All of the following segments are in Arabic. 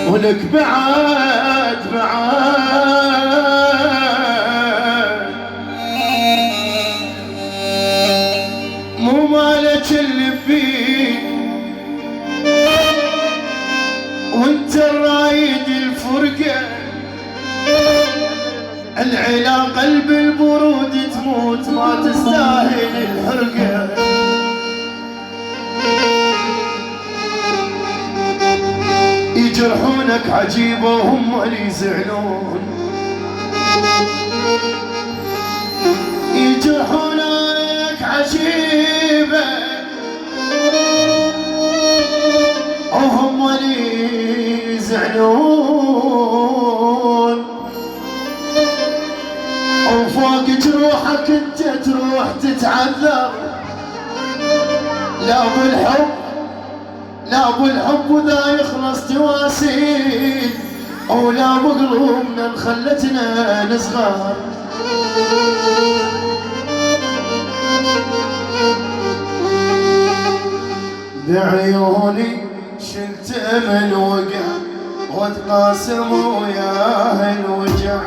ولك بعد مو مالك اللي فيك وانت الرايد الفرقة، العلاقة قلب البرود تموت ما تستاهل الحرقة. يجرحونك عجيبة وهم اللي يزعلون، يجرحونك عجيبة وهم اللي يزعلون، وفوق جروحك انت تروح تتعذر. لا بالحب لا بالحب وذا يخلص تواسيل، ولا بقلوبنا خلتنا نصغر. بعيوني شلت من وقع واتقاسم وياه الوجع.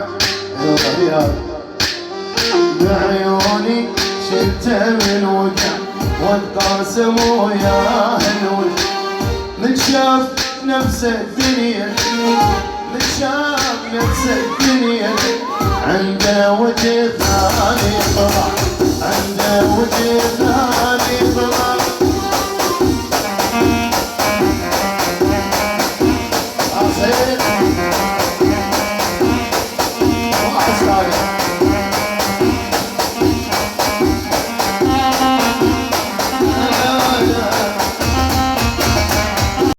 بعيوني شلت من وقع واتقاسم وياه الوجع. من شاف نفس الدنيا من شاف نفس الدنيا عنده وجه ثاني طلع، عنده وجه ثاني طلع.